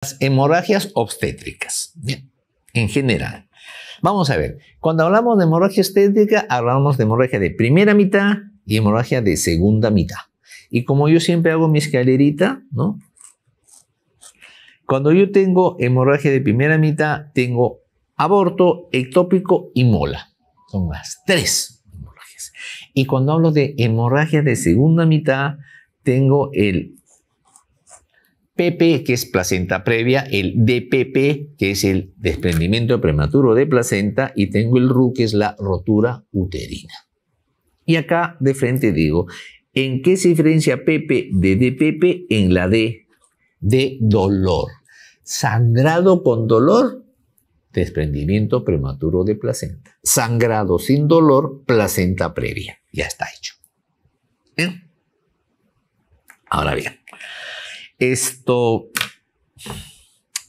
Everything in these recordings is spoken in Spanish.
Las hemorragias obstétricas, bien, en general. Vamos a ver, cuando hablamos de hemorragia obstétrica, hablamos de hemorragia de primera mitad y hemorragia de segunda mitad. Y como yo siempre hago mi escalerita, ¿no? Cuando yo tengo hemorragia de primera mitad, tengo aborto, ectópico y mola. Son las tres hemorragias. Y cuando hablo de hemorragia de segunda mitad, tengo el PP, que es placenta previa, el DPP, que es el desprendimiento prematuro de placenta, y tengo el RU, que es la rotura uterina. Y acá de frente digo, ¿en qué se diferencia PP de DPP? En la D, de dolor. Sangrado con dolor, desprendimiento prematuro de placenta. Sangrado sin dolor, placenta previa. Ya está hecho. ¿Bien? Ahora bien,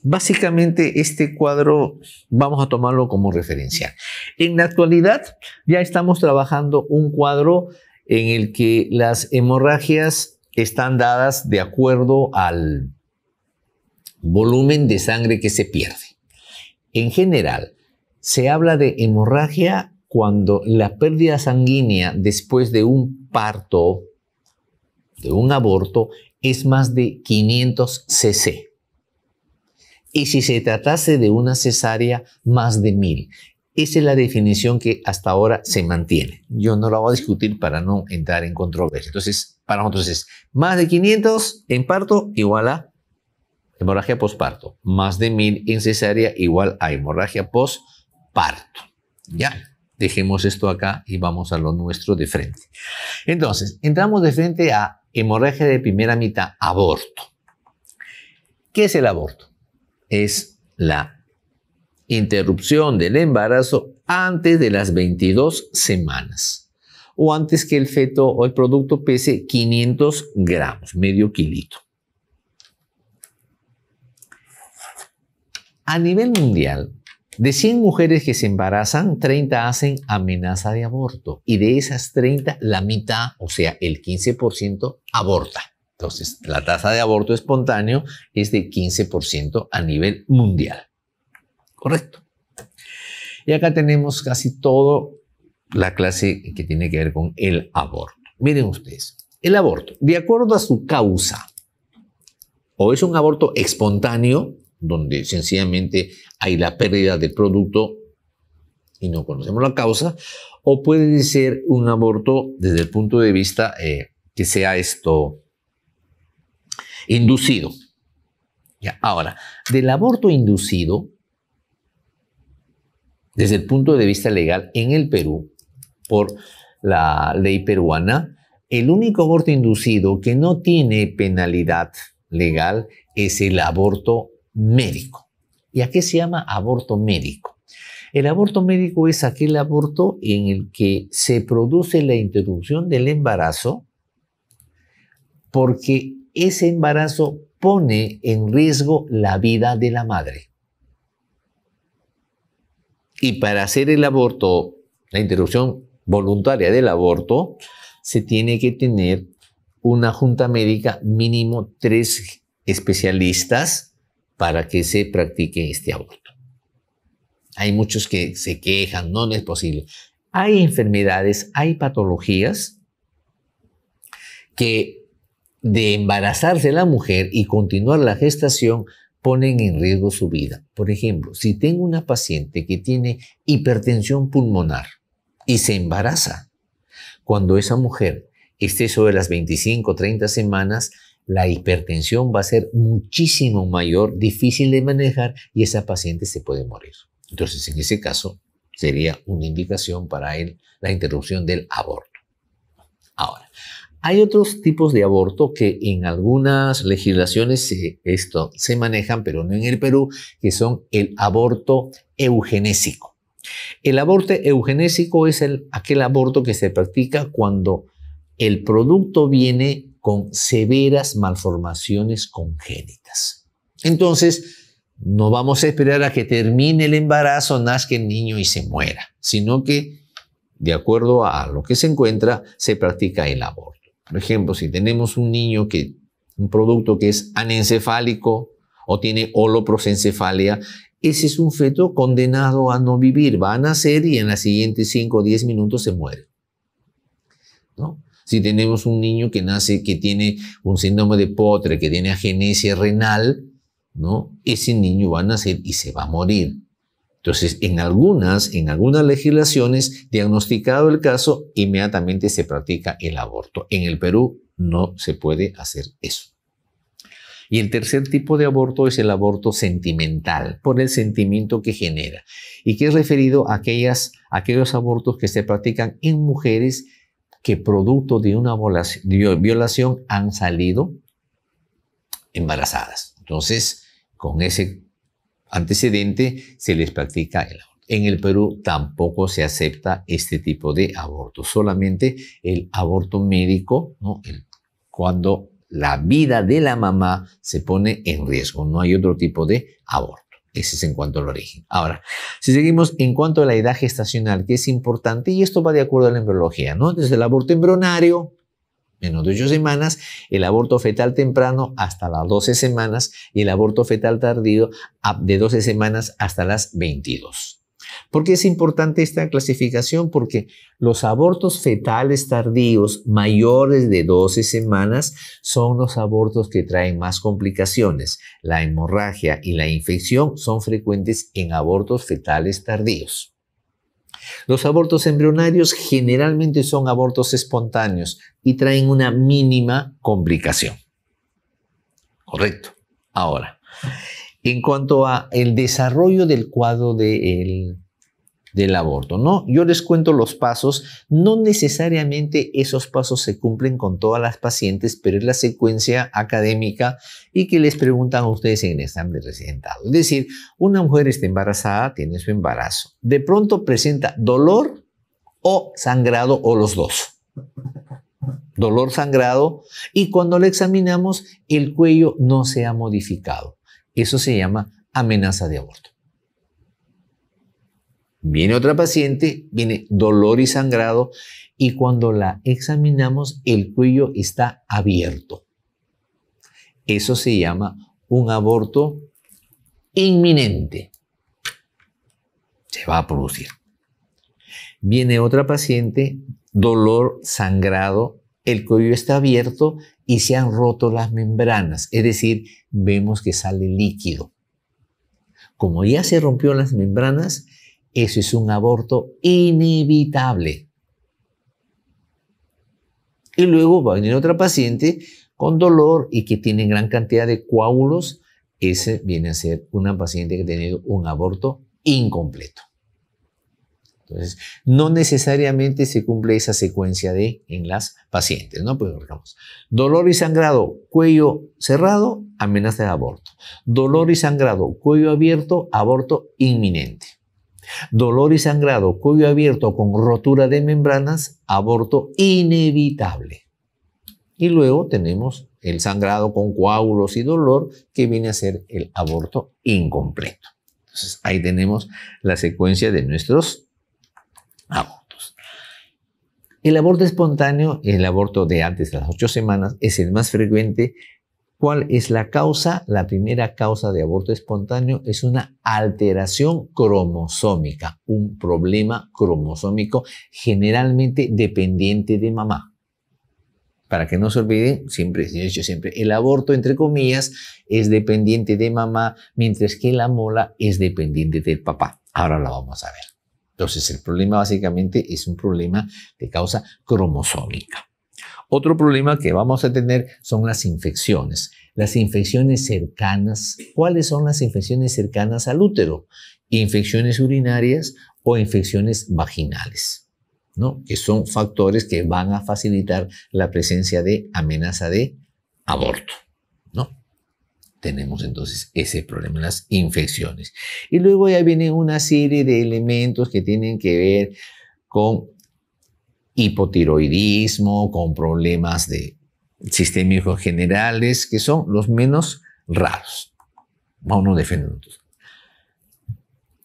básicamente este cuadro vamos a tomarlo como referencial. En la actualidad ya estamos trabajando un cuadro en el que las hemorragias están dadas de acuerdo al volumen de sangre que se pierde. En general, se habla de hemorragia cuando la pérdida sanguínea después de un parto, de un aborto, es más de 500 cc. Y si se tratase de una cesárea, más de 1000. Esa es la definición que hasta ahora se mantiene. Yo no la voy a discutir para no entrar en controversia. Entonces, para nosotros es más de 500 en parto igual a hemorragia posparto. Más de 1000 en cesárea igual a hemorragia posparto. Ya. Dejemos esto acá y vamos a lo nuestro de frente. Entonces, entramos de frente a hemorragia de primera mitad, aborto. ¿Qué es el aborto? Es la interrupción del embarazo antes de las 22 semanas o antes que el feto o el producto pese 500 gramos, medio kilito. A nivel mundial, de 100 mujeres que se embarazan, 30 hacen amenaza de aborto. Y de esas 30, la mitad, o sea, el 15%, aborta. Entonces, la tasa de aborto espontáneo es de 15% a nivel mundial. ¿Correcto? Y acá tenemos casi toda la clase que tiene que ver con el aborto. Miren ustedes, el aborto, de acuerdo a su causa, o es un aborto espontáneo, donde sencillamente hay la pérdida del producto y no conocemos la causa, o puede ser un aborto desde el punto de vista que sea inducido. Ya, ahora, del aborto inducido, desde el punto de vista legal, en el Perú, por la ley peruana, el único aborto inducido que no tiene penalidad legal es el aborto médico. ¿Y a qué se llama aborto médico? El aborto médico es aquel aborto en el que se produce la interrupción del embarazo porque ese embarazo pone en riesgo la vida de la madre. Y para hacer el aborto, la interrupción voluntaria del aborto, se tiene que tener una junta médica, mínimo 3 especialistas, para que se practique este aborto. Hay muchos que se quejan, no es posible. Hay enfermedades, hay patologías que de embarazarse la mujer y continuar la gestación ponen en riesgo su vida. Por ejemplo, si tengo una paciente que tiene hipertensión pulmonar y se embaraza, cuando esa mujer esté sobre las 25 o 30 semanas, la hipertensión va a ser muchísimo mayor, difícil de manejar y esa paciente se puede morir. Entonces, en ese caso, sería una indicación para la interrupción del aborto. Ahora, hay otros tipos de aborto que en algunas legislaciones esto se manejan, pero no en el Perú, que son el aborto eugenésico. El aborto eugenésico es aquel aborto que se practica cuando el producto viene con severas malformaciones congénitas. Entonces, no vamos a esperar a que termine el embarazo, nazca el niño y se muera, sino que, de acuerdo a lo que se encuentra, se practica el aborto. Por ejemplo, si tenemos un producto que es anencefálico o tiene holoprosencefalia, ese es un feto condenado a no vivir. Va a nacer y en los siguientes 5 o 10 minutos se muere, ¿no? Si tenemos un niño que nace, que tiene un síndrome de Potre, que tiene agenesia renal, ¿no? Ese niño va a nacer y se va a morir. Entonces, en algunas legislaciones, diagnosticado el caso, inmediatamente se practica el aborto. En el Perú no se puede hacer eso. Y el tercer tipo de aborto es el aborto sentimental, por el sentimiento que genera, y que es referido a aquellos abortos que se practican en mujeres que producto de una violación han salido embarazadas. Entonces, con ese antecedente se les practica el aborto. En el Perú tampoco se acepta este tipo de aborto, solamente el aborto médico, ¿no? Cuando la vida de la mamá se pone en riesgo. No hay otro tipo de aborto. Ese es en cuanto al origen. Ahora, si seguimos en cuanto a la edad gestacional, que es importante, y esto va de acuerdo a la embriología, ¿no? Desde el aborto embrionario, menos de 8 semanas, el aborto fetal temprano hasta las 12 semanas y el aborto fetal tardío de 12 semanas hasta las 22. ¿Por qué es importante esta clasificación? Porque los abortos fetales tardíos mayores de 12 semanas son los abortos que traen más complicaciones. La hemorragia y la infección son frecuentes en abortos fetales tardíos. Los abortos embrionarios generalmente son abortos espontáneos y traen una mínima complicación. Correcto. Ahora, en cuanto a el desarrollo del cuadro del aborto, ¿no? Yo les cuento los pasos. No necesariamente esos pasos se cumplen con todas las pacientes, pero es la secuencia académica y que les preguntan a ustedes en el examen de residentado. Es decir, una mujer está embarazada, tiene su embarazo. De pronto presenta dolor o sangrado o los dos. Dolor, sangrado, y cuando la examinamos, el cuello no se ha modificado. Eso se llama amenaza de aborto. Viene otra paciente, viene dolor y sangrado, y cuando la examinamos, el cuello está abierto. Eso se llama un aborto inminente. Se va a producir. Viene otra paciente, dolor, sangrado, el cuello está abierto y se han roto las membranas, es decir, vemos que sale líquido. Como ya se rompió las membranas, eso es un aborto inevitable. Y luego va a venir otra paciente con dolor y que tiene gran cantidad de coágulos. Ese viene a ser una paciente que ha tenido un aborto incompleto. Entonces, no necesariamente se cumple esa secuencia en las pacientes, ¿no? Pues digamos, dolor y sangrado, cuello cerrado, amenaza de aborto. Dolor y sangrado, cuello abierto, aborto inminente. Dolor y sangrado, cuello abierto con rotura de membranas, aborto inevitable. Y luego tenemos el sangrado con coágulos y dolor, que viene a ser el aborto incompleto. Entonces, ahí tenemos la secuencia de nuestros abortos. El aborto espontáneo, el aborto de antes de las 8 semanas, es el más frecuente. ¿Cuál es la causa? La primera causa de aborto espontáneo es una alteración cromosómica, un problema cromosómico generalmente dependiente de mamá. Para que no se olviden, siempre, he dicho siempre, el aborto, entre comillas, es dependiente de mamá, mientras que la mola es dependiente del papá. Ahora la vamos a ver. Entonces, el problema básicamente es un problema de causa cromosómica. Otro problema que vamos a tener son las infecciones. Las infecciones cercanas. ¿Cuáles son las infecciones cercanas al útero? Infecciones urinarias o infecciones vaginales, ¿no? Que son factores que van a facilitar la presencia de amenaza de aborto, ¿no? Tenemos entonces ese problema, las infecciones. Y luego ya viene una serie de elementos que tienen que ver con hipotiroidismo, con problemas sistémicos generales, que son los menos raros. Vamos a defendernos.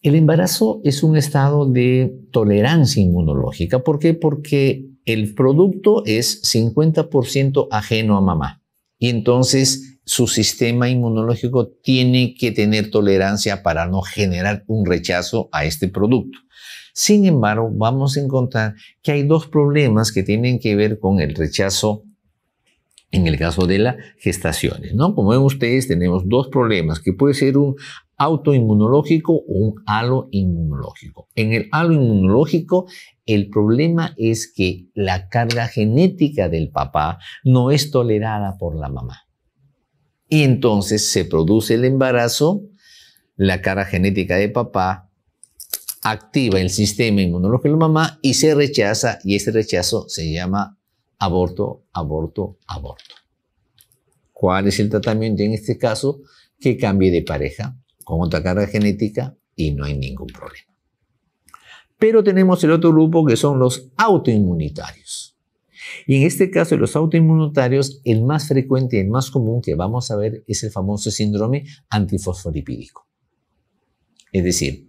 El embarazo es un estado de tolerancia inmunológica. ¿Por qué? Porque el producto es 50% ajeno a mamá. Y entonces su sistema inmunológico tiene que tener tolerancia para no generar un rechazo a este producto. Sin embargo, vamos a encontrar que hay dos problemas que tienen que ver con el rechazo en el caso de las gestaciones, ¿no? Como ven ustedes, tenemos dos problemas, que puede ser un autoinmunológico o un aloinmunológico. En el aloinmunológico, el problema es que la carga genética del papá no es tolerada por la mamá. Y entonces se produce el embarazo, la carga genética de papá activa el sistema inmunológico de la mamá y se rechaza, y ese rechazo se llama aborto, aborto, aborto. ¿Cuál es el tratamiento en este caso? Que cambie de pareja con otra carga genética y no hay ningún problema. Pero tenemos el otro grupo que son los autoinmunitarios. Y en este caso de los autoinmunitarios, el más frecuente y el más común que vamos a ver es el famoso síndrome antifosfolipídico. Es decir,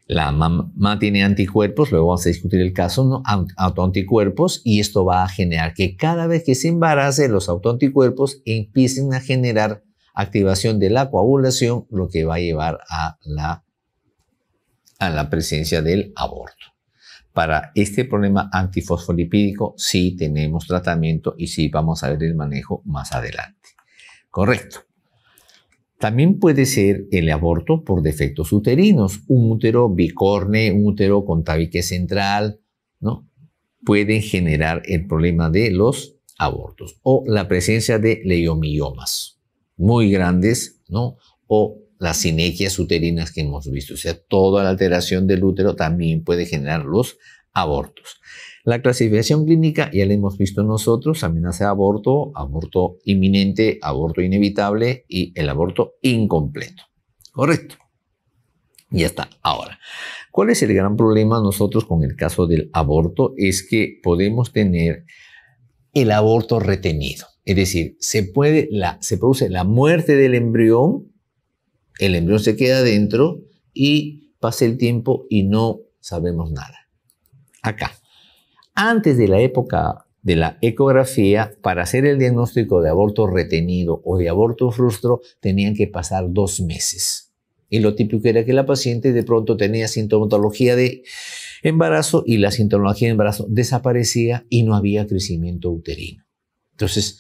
la mamá tiene anticuerpos, luego vamos a discutir el caso, ¿no? Autoanticuerpos, y esto va a generar que cada vez que se embarace los autoanticuerpos empiecen a generar activación de la coagulación, lo que va a llevar a la presencia del aborto. Para este problema antifosfolipídico sí tenemos tratamiento y sí vamos a ver el manejo más adelante. Correcto. También puede ser el aborto por defectos uterinos, un útero bicorne, un útero con tabique central, ¿no? Pueden generar el problema de los abortos o la presencia de leiomiomas muy grandes, ¿no? O las sinequias uterinas que hemos visto. O sea, toda la alteración del útero también puede generar los abortos. La clasificación clínica ya la hemos visto nosotros: amenaza de aborto, aborto inminente, aborto inevitable y el aborto incompleto. Correcto. Ya está. Ahora, ¿cuál es el gran problema nosotros con el caso del aborto? Es que podemos tener el aborto retenido. Es decir, se produce la muerte del embrión, el embrión se queda dentro y pasa el tiempo y no sabemos nada. Acá, antes de la época de la ecografía, para hacer el diagnóstico de aborto retenido o de aborto frustro, tenían que pasar 2 meses. Y lo típico era que la paciente de pronto tenía sintomatología de embarazo y la sintomatología de embarazo desaparecía y no había crecimiento uterino. Entonces,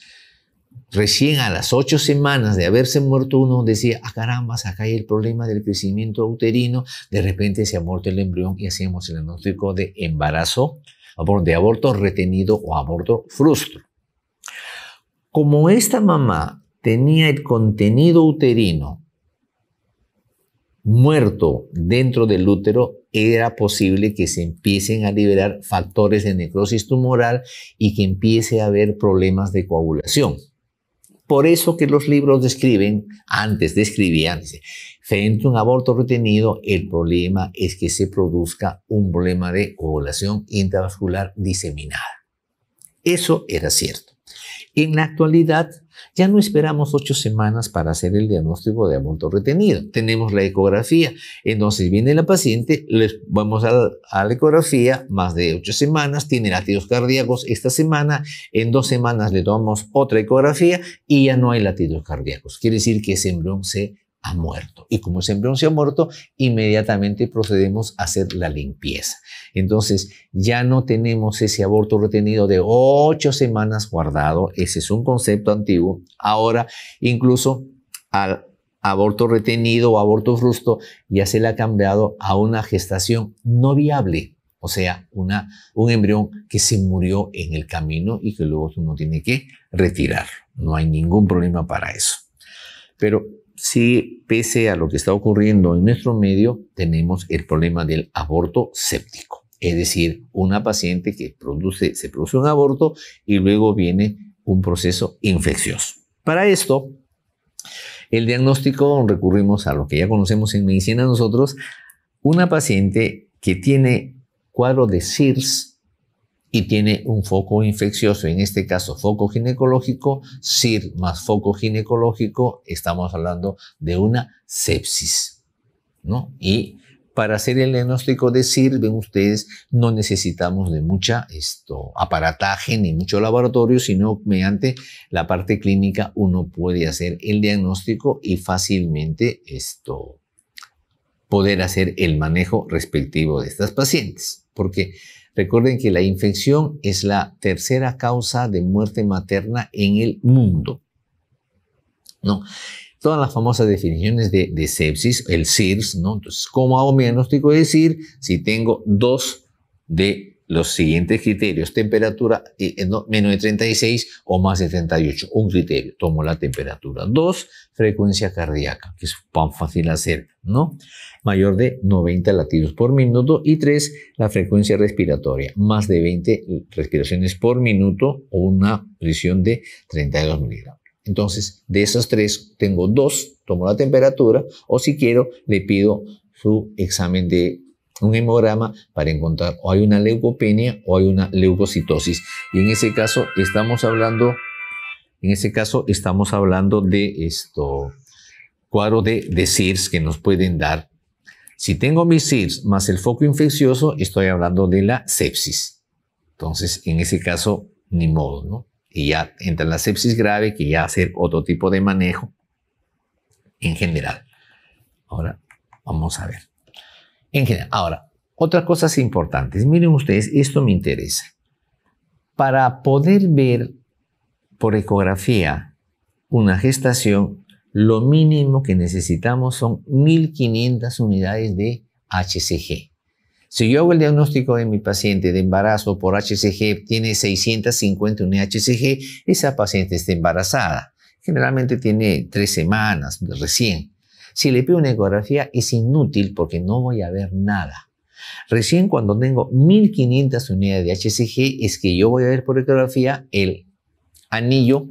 recién a las 8 semanas de haberse muerto uno decía, caramba, acá hay el problema del crecimiento uterino. De repente se ha muerto el embrión y hacíamos el diagnóstico de embarazo, de aborto retenido o aborto frustro. Como esta mamá tenía el contenido uterino muerto dentro del útero, era posible que se empiecen a liberar factores de necrosis tumoral y que empiece a haber problemas de coagulación. Por eso que los libros describen, antes describían, frente a un aborto retenido, el problema es que se produzca un problema de coagulación intravascular diseminada. Eso era cierto. En la actualidad, ya no esperamos 8 semanas para hacer el diagnóstico de aborto retenido. Tenemos la ecografía. Entonces viene la paciente, vamos a la ecografía, más de 8 semanas, tiene latidos cardíacos esta semana, en 2 semanas le tomamos otra ecografía y ya no hay latidos cardíacos. Quiere decir que ese embrión se ha muerto. Y como ese embrión se ha muerto, inmediatamente procedemos a hacer la limpieza. Entonces, ya no tenemos ese aborto retenido de 8 semanas guardado. Ese es un concepto antiguo. Ahora, incluso al aborto retenido o aborto frustro, ya se le ha cambiado a una gestación no viable. O sea, un embrión que se murió en el camino y que luego uno tiene que retirar. No hay ningún problema para eso. Pero sí, pese a lo que está ocurriendo en nuestro medio, tenemos el problema del aborto séptico. Es decir, una paciente que se produce un aborto y luego viene un proceso infeccioso. Para esto, el diagnóstico, recurrimos a lo que ya conocemos en medicina nosotros, una paciente que tiene cuadro de SIRS y tiene un foco infeccioso, en este caso foco ginecológico, SIR más foco ginecológico, estamos hablando de una sepsis, ¿no? Y para hacer el diagnóstico de CIRS, ven ustedes, no necesitamos de mucha aparataje ni mucho laboratorio, sino mediante la parte clínica uno puede hacer el diagnóstico y fácilmente poder hacer el manejo respectivo de estas pacientes. Porque recuerden que la infección es la tercera causa de muerte materna en el mundo, ¿no? Todas las famosas definiciones de sepsis, el CIRS, ¿no? Entonces, ¿cómo hago mi diagnóstico de CIRS? Si tengo dos de los siguientes criterios: temperatura menos de 36 o más de 38. Un criterio, tomo la temperatura. 2, frecuencia cardíaca, que es tan fácil hacer, ¿no? Mayor de 90 latidos por minuto. Y 3, la frecuencia respiratoria, más de 20 respiraciones por minuto o una presión de 32 miligramos. Entonces, de esas 3, tengo 2, tomo la temperatura, o si quiero, le pido su examen de un hemograma para encontrar o hay una leucopenia o hay una leucocitosis. Y en ese caso estamos hablando de cuadro de CIRS que nos pueden dar. Si tengo mi CIRS más el foco infeccioso, estoy hablando de la sepsis. Entonces, en ese caso, ni modo, ¿no? Y ya entra la sepsis grave, que ya hacer otro tipo de manejo en general. Ahora, vamos a ver. En general. Ahora, otras cosas importantes. Miren ustedes, esto me interesa. Para poder ver por ecografía una gestación, lo mínimo que necesitamos son 1500 unidades de HCG. Si yo hago el diagnóstico de mi paciente de embarazo por HCG, tiene 650 unidades de HCG, esa paciente está embarazada. Generalmente tiene 3 semanas recién. Si le pido una ecografía es inútil porque no voy a ver nada. Recién cuando tengo 1500 unidades de HCG es que yo voy a ver por ecografía el anillo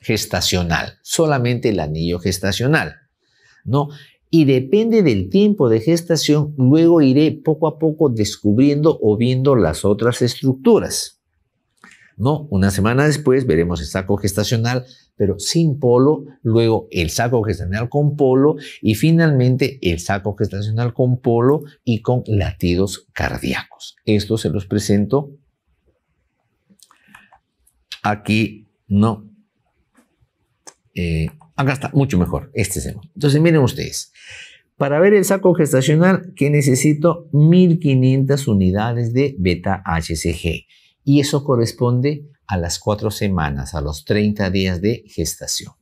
gestacional, solamente el anillo gestacional, ¿no? Y depende del tiempo de gestación, luego iré poco a poco descubriendo o viendo las otras estructuras, ¿no? Una semana después veremos el saco gestacional, pero sin polo, luego el saco gestacional con polo y finalmente el saco gestacional con polo y con latidos cardíacos. Esto se los presento aquí, ¿no? Acá está, mucho mejor. Este es el. Entonces, miren ustedes. Para ver el saco gestacional, que necesito 1500 unidades de beta-HCG. Y eso corresponde a las 4 semanas, a los 30 días de gestación,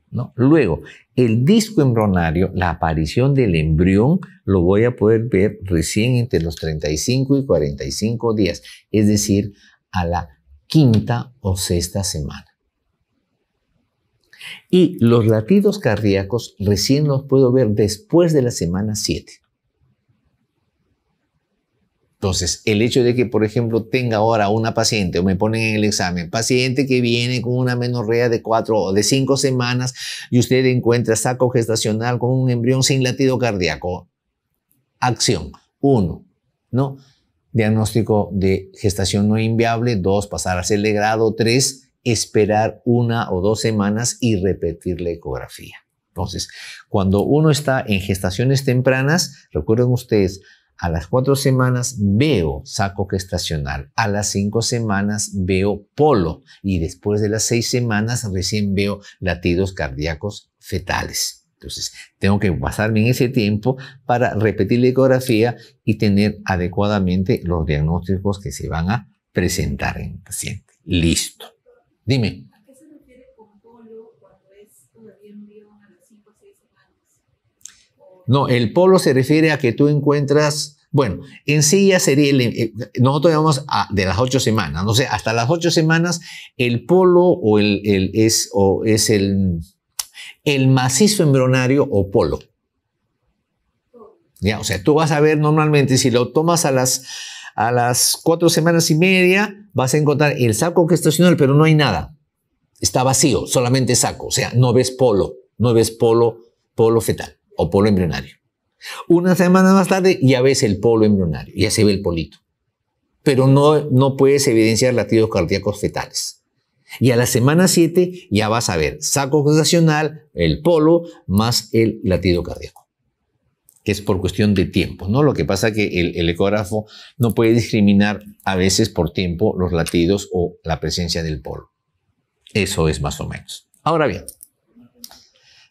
¿no? Luego, el disco embrionario, la aparición del embrión, lo voy a poder ver recién entre los 35 y 45 días. Es decir, a la 5ª o 6ª semana. Y los latidos cardíacos recién los puedo ver después de la semana 7. Entonces, el hecho de que, por ejemplo, tenga ahora una paciente, o me ponen en el examen, paciente que viene con una menorrea de 4 o de 5 semanas y usted encuentra saco gestacional con un embrión sin latido cardíaco. Acción. 1, ¿no? Diagnóstico de gestación no inviable. 2, pasar a ser de grado. 3, esperar 1 o 2 semanas y repetir la ecografía. Entonces, cuando uno está en gestaciones tempranas, recuerden ustedes, a las 4 semanas veo saco gestacional, a las 5 semanas veo polo y después de las 6 semanas recién veo latidos cardíacos fetales. Entonces, tengo que basarme en ese tiempo para repetir la ecografía y tener adecuadamente los diagnósticos que se van a presentar en el paciente. Listo. Dime. ¿A qué se refiere con polo cuando es todavía embrión a las 5 o 6 semanas? No, el polo se refiere a que tú encuentras, bueno, en sí ya sería, nosotros llamamos de las 8 semanas, no sé, hasta las 8 semanas el polo es el macizo embrionario o polo. Ya, o sea, tú vas a ver normalmente si lo tomas a las 4 semanas y media, vas a encontrar el saco gestacional, pero no hay nada. Está vacío, solamente saco. O sea, no ves polo fetal o polo embrionario. Una semana más tarde ya ves el polo embrionario, ya se ve el polito. Pero no puedes evidenciar latidos cardíacos fetales. Y a la semana 7 ya vas a ver saco gestacional, el polo, más el latido cardíaco. que es por cuestión de tiempo, ¿no? Lo que pasa es que el ecógrafo no puede discriminar a veces por tiempo los latidos o la presencia del polo. Eso es más o menos. Ahora bien,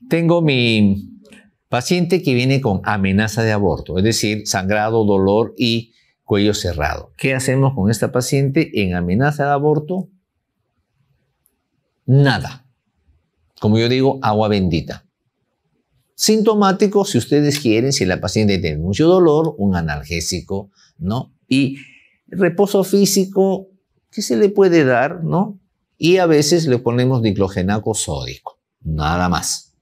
tengo mi paciente que viene con amenaza de aborto, es decir, sangrado, dolor y cuello cerrado. ¿Qué hacemos con esta paciente en amenaza de aborto? Nada. Como yo digo, agua bendita. Sintomático, si ustedes quieren, si la paciente tiene mucho dolor, un analgésico, ¿no? Y reposo físico, ¿qué se le puede dar, no? Y a veces le ponemos diclofenaco sódico, nada más.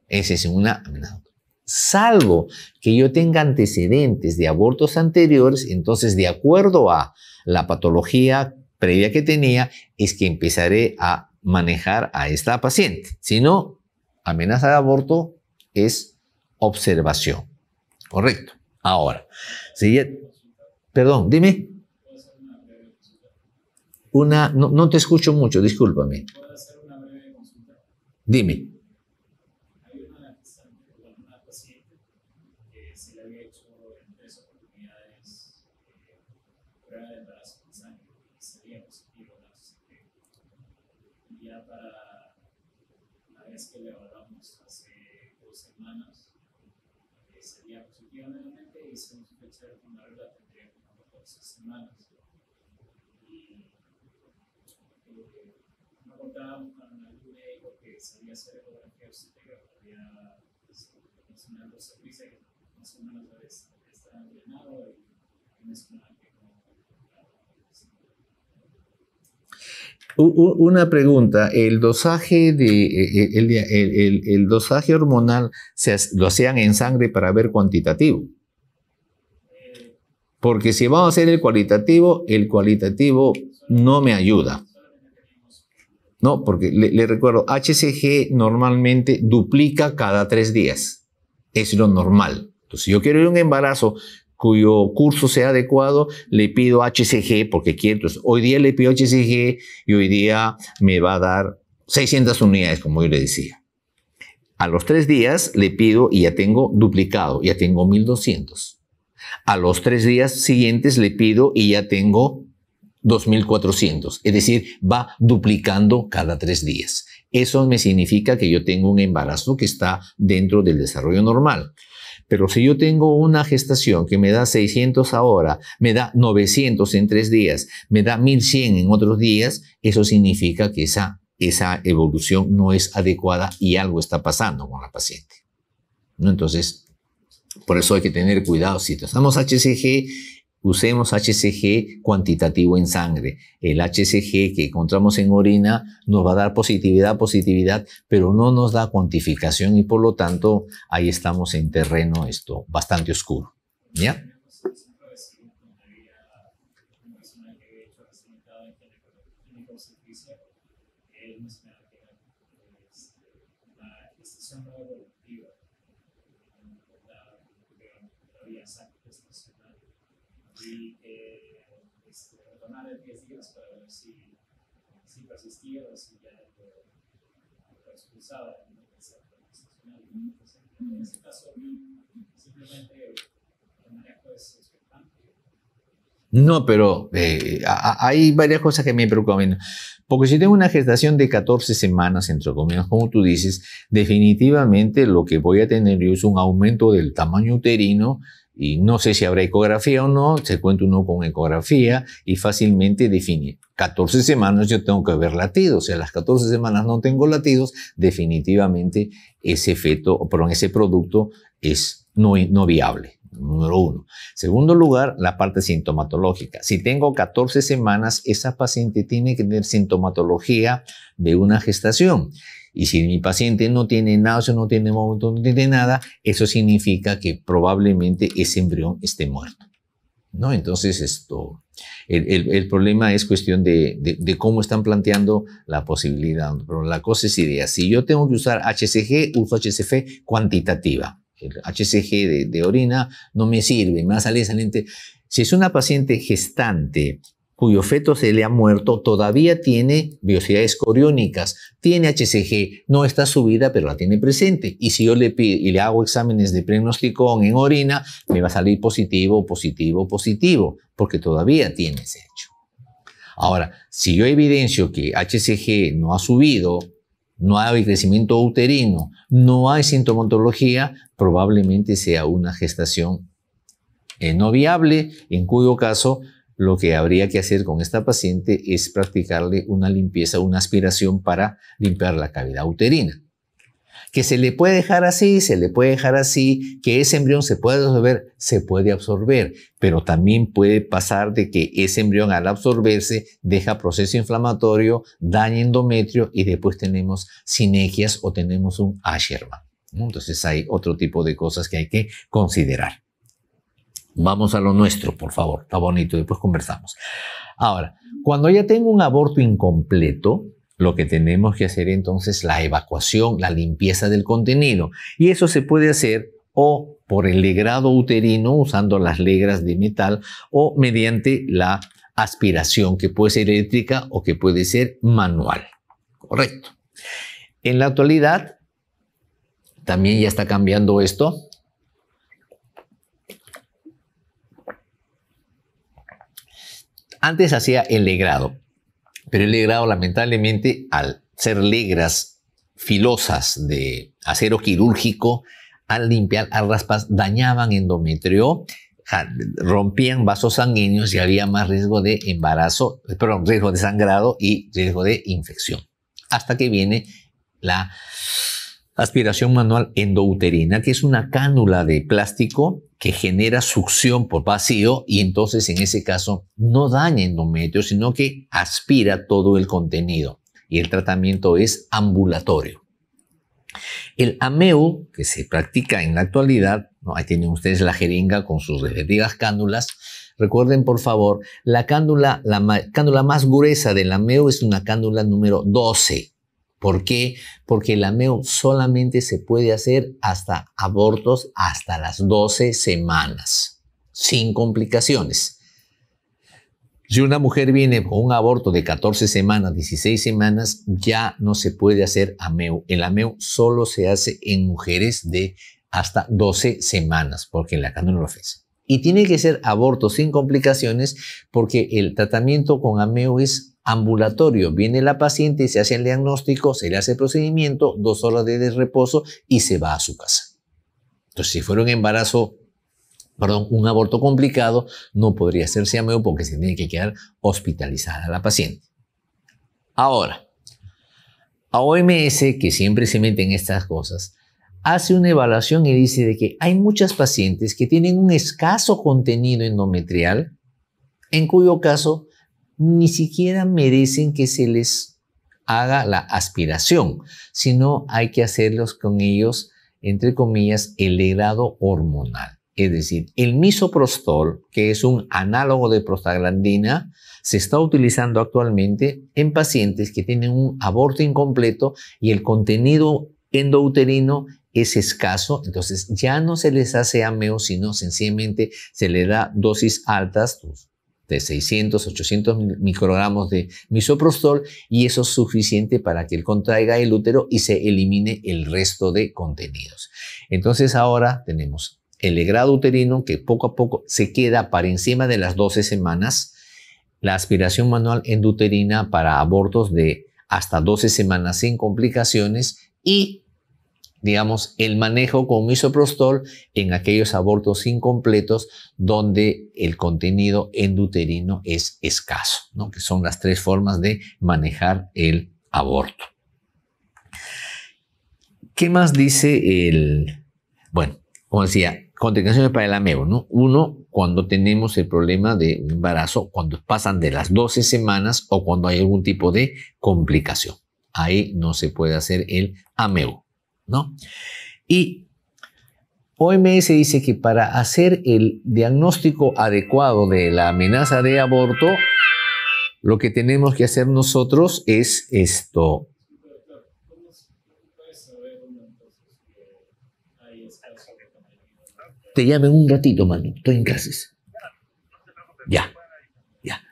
Esa es una amenaza. Salvo que yo tenga antecedentes de abortos anteriores, entonces de acuerdo a la patología previa que tenía, es que empezaré a manejar a esta paciente. Si no, amenaza de aborto es observación. Correcto. Ahora, si ya, perdón, dime. No te escucho mucho, discúlpame. Dime. Que le evaluamos hace 2 semanas, sería positiva nuevamente y se nos fecha de una regla tendría como 14 semanas. Y no contábamos con algún médico que sabía hacer ecografía obstétrica, había mencionado los servicios que más o menos está entrenado y mencionaba que no. Una pregunta, el dosaje el dosaje hormonal lo hacían en sangre para ver cuantitativo. Porque si vamos a hacer el cualitativo no me ayuda. No, porque le recuerdo, HCG normalmente duplica cada 3 días. Es lo normal. Entonces, si yo quiero ir a un embarazo cuyo curso sea adecuado, le pido HCG porque quiero. Entonces, hoy día le pido HCG y hoy día me va a dar 600 unidades, como yo le decía. A los 3 días le pido y ya tengo duplicado, ya tengo 1200. A los 3 días siguientes le pido y ya tengo 2400. Es decir, va duplicando cada 3 días. Eso me significa que yo tengo un embarazo que está dentro del desarrollo normal. Pero si yo tengo una gestación que me da 600 ahora, me da 900 en 3 días, me da 1100 en otros días, eso significa que esa evolución no es adecuada y algo está pasando con la paciente, ¿no? Entonces, por eso hay que tener cuidado. Si usamos HCG, usemos HCG cuantitativo en sangre. El HCG que encontramos en orina nos va a dar positividad, pero no nos da cuantificación y por lo tanto ahí estamos en terreno bastante oscuro. ¿Ya? Y retornar en 10 días para ver si persistía o si ya fue expulsada en el centro institucional. En ese caso, simplemente el manejo es expectante. No, pero hay varias cosas que me preocupan. Porque si tengo una gestación de 14 semanas, entre comillas, como tú dices, definitivamente lo que voy a tener yo es un aumento del tamaño uterino. Y no sé si habrá ecografía o no, se cuenta uno con ecografía y fácilmente define. 14 semanas yo tengo que ver latidos, si a las 14 semanas no tengo latidos, definitivamente ese ese producto es no viable, número 1. Segundo lugar, la parte sintomatológica. Si tengo 14 semanas, esa paciente tiene que tener sintomatología de una gestación. Y si mi paciente no tiene náusea, no tiene vómito, no tiene nada, eso significa que probablemente ese embrión esté muerto, ¿no? Entonces el problema es cuestión de cómo están planteando la posibilidad. Pero la cosa es idea. Si yo tengo que usar HCG, uso HCG cuantitativa. El HCG de orina no me sirve, me va a salir saliente. Si es una paciente gestante cuyo feto se le ha muerto, todavía tiene vellosidades coriónicas, tiene HCG, no está subida, pero la tiene presente. Y si yo le pido y le hago exámenes de pregnosticón en orina, me va a salir positivo, positivo, positivo, porque todavía tiene ese hecho. Ahora, si yo evidencio que HCG no ha subido, no hay crecimiento uterino, no hay sintomatología, probablemente sea una gestación no viable, en cuyo caso lo que habría que hacer con esta paciente es practicarle una limpieza, una aspiración para limpiar la cavidad uterina. Que se le puede dejar así, se le puede dejar así, que ese embrión se puede absorber, pero también puede pasar de que ese embrión al absorberse deja proceso inflamatorio, daña endometrio y después tenemos sinequias o tenemos un Asherman, ¿no? Entonces hay otro tipo de cosas que hay que considerar. Vamos a lo nuestro, por favor. Está bonito, después conversamos. Ahora, cuando ya tengo un aborto incompleto, lo que tenemos que hacer entonces es la evacuación, la limpieza del contenido. Y eso se puede hacer o por el legrado uterino, usando las legras de metal, o mediante la aspiración, que puede ser eléctrica o que puede ser manual. Correcto. En la actualidad, también ya está cambiando esto. Antes hacía el legrado, pero el legrado lamentablemente al ser legras filosas de acero quirúrgico, al limpiar, al raspar, dañaban endometrio, rompían vasos sanguíneos y había más riesgo de embarazo, perdón, riesgo de sangrado y riesgo de infección. Hasta que viene la aspiración manual endouterina, que es una cánula de plástico que genera succión por vacío y entonces en ese caso no daña endometrio, sino que aspira todo el contenido y el tratamiento es ambulatorio. El AMEU, que se practica en la actualidad, ¿no? Ahí tienen ustedes la jeringa con sus respectivas cánulas. Recuerden, por favor, la cánula más gruesa del AMEU es una cánula número 12. ¿Por qué? Porque el AMEU solamente se puede hacer hasta abortos hasta las 12 semanas, sin complicaciones. Si una mujer viene con un aborto de 14 semanas, 16 semanas, ya no se puede hacer AMEU. El AMEU solo se hace en mujeres de hasta 12 semanas, porque la cánula lo ofrece. Y tiene que ser aborto sin complicaciones, porque el tratamiento con AMEU es ambulatorio. Viene la paciente, se hace el diagnóstico, se le hace el procedimiento, 2 horas de reposo y se va a su casa. Entonces, si fuera un aborto complicado, no podría hacerse AMEU porque se tiene que quedar hospitalizada la paciente. Ahora, a OMS, que siempre se mete en estas cosas, hace una evaluación y dice de que hay muchas pacientes que tienen un escaso contenido endometrial, en cuyo caso ni siquiera merecen que se les haga la aspiración, sino hay que hacerlos con ellos, entre comillas, el legrado hormonal. Es decir, el misoprostol, que es un análogo de prostaglandina, se está utilizando actualmente en pacientes que tienen un aborto incompleto y el contenido endouterino es escaso, entonces ya no se les hace AMEO, sino sencillamente se le da dosis altas de 600, 800 microgramos de misoprostol y eso es suficiente para que él contraiga el útero y se elimine el resto de contenidos. Entonces ahora tenemos el legrado uterino que poco a poco se queda para encima de las 12 semanas, la aspiración manual endouterina para abortos de hasta 12 semanas sin complicaciones y digamos, el manejo con misoprostol en aquellos abortos incompletos donde el contenido endouterino es escaso, ¿no? Que son las 3 formas de manejar el aborto. ¿Qué más dice el...? Bueno, como decía, contraindicaciones para el AMEO, ¿no? Uno, cuando tenemos el problema de un embarazo, cuando pasan de las 12 semanas o cuando hay algún tipo de complicación. Ahí no se puede hacer el AMEO, ¿no? Y OMS dice que para hacer el diagnóstico adecuado de la amenaza de aborto, lo que tenemos que hacer nosotros es esto. ¿Cómo puede saber uno entonces que hay escaso contenido? Te llamo en un ratito, mano. Estoy en clases. Ya.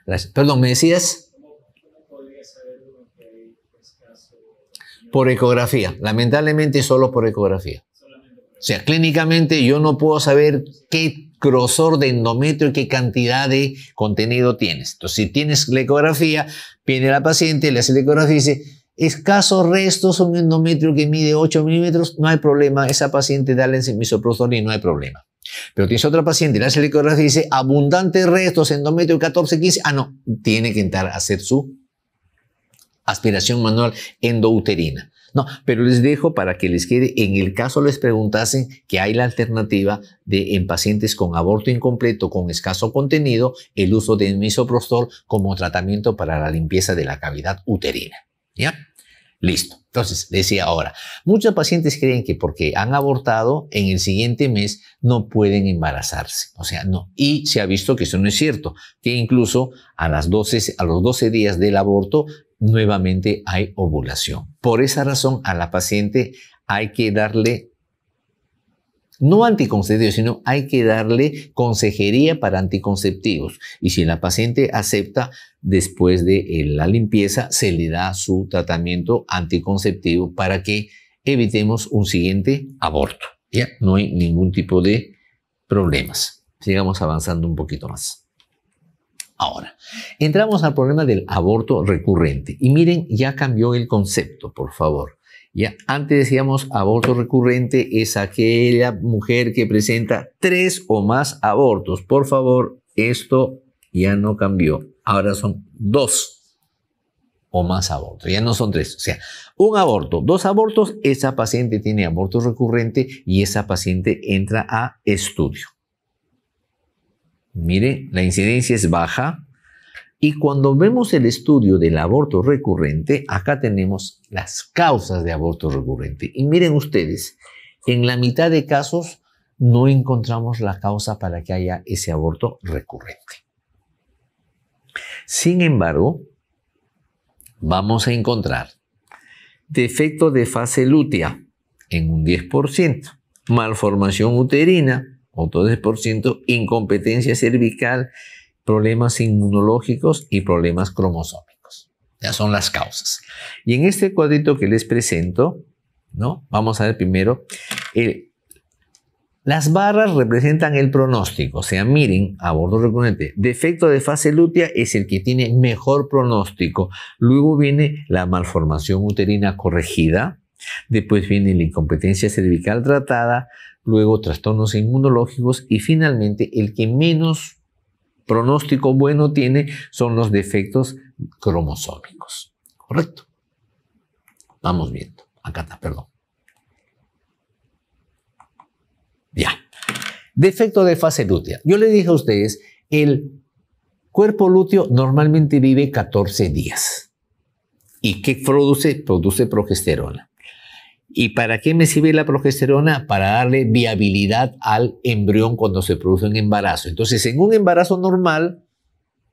Gracias. Perdón, ¿me decías? ¿Cómo podría saber uno que hay escaso? Por ecografía. Lamentablemente solo por ecografía. Solamente por O sea, clínicamente yo no puedo saber qué grosor de endometrio y qué cantidad de contenido tienes. Entonces, si tienes la ecografía, viene la paciente, le hace la ecografía y dice, escasos restos, un endometrio que mide 8 milímetros, no hay problema. Esa paciente dale misoprostol y no hay problema. Pero tienes otra paciente, le hace la ecografía y dice, abundantes restos, endometrio 14, 15. Ah, no, tiene que entrar a hacer su aspiración manual endouterina. No, pero les dejo para que les quede, en el caso les preguntasen, que hay la alternativa de en pacientes con aborto incompleto, con escaso contenido, el uso de misoprostol como tratamiento para la limpieza de la cavidad uterina. ¿Ya? Listo. Entonces, decía ahora, muchos pacientes creen que porque han abortado en el siguiente mes no pueden embarazarse. O sea, no. Y se ha visto que eso no es cierto, que incluso a los 12 días del aborto nuevamente hay ovulación. Por esa razón, a la paciente hay que darle, no anticonceptivos, sino hay que darle consejería para anticonceptivos. Y si la paciente acepta, después de la limpieza, se le da su tratamiento anticonceptivo para que evitemos un siguiente aborto. ¿Ya? No hay ningún tipo de problemas. Sigamos avanzando un poquito más. Ahora, entramos al problema del aborto recurrente. Y miren, ya cambió el concepto, por favor. Ya, antes decíamos aborto recurrente es aquella mujer que presenta 3 o más abortos. Por favor, esto ya no cambió. Ahora son 2 o más abortos. Ya no son 3. O sea, un aborto, 2 abortos, esa paciente tiene aborto recurrente y esa paciente entra a estudio. Miren, la incidencia es baja. Y cuando vemos el estudio del aborto recurrente, acá tenemos las causas de aborto recurrente. Y miren ustedes, en la mitad de casos no encontramos la causa para que haya ese aborto recurrente. Sin embargo, vamos a encontrar defecto de fase lútea en un 10%, malformación uterina, otro 10%, incompetencia cervical, problemas inmunológicos y problemas cromosómicos. Ya son las causas. Y en este cuadrito que les presento, ¿no? Vamos a ver primero, las barras representan el pronóstico. O sea, miren, aborto recurrente. Defecto de fase lútea es el que tiene mejor pronóstico. Luego viene la malformación uterina corregida. Después viene la incompetencia cervical tratada. Luego trastornos inmunológicos. Y finalmente, el que menos pronóstico bueno tiene son los defectos cromosómicos. ¿Correcto? Vamos viendo. Acá está, perdón. Ya. Defecto de fase lútea. Yo le dije a ustedes, el cuerpo lúteo normalmente vive 14 días. ¿Y qué produce? Produce progesterona. ¿Y para qué me sirve la progesterona? Para darle viabilidad al embrión cuando se produce un embarazo. Entonces, en un embarazo normal,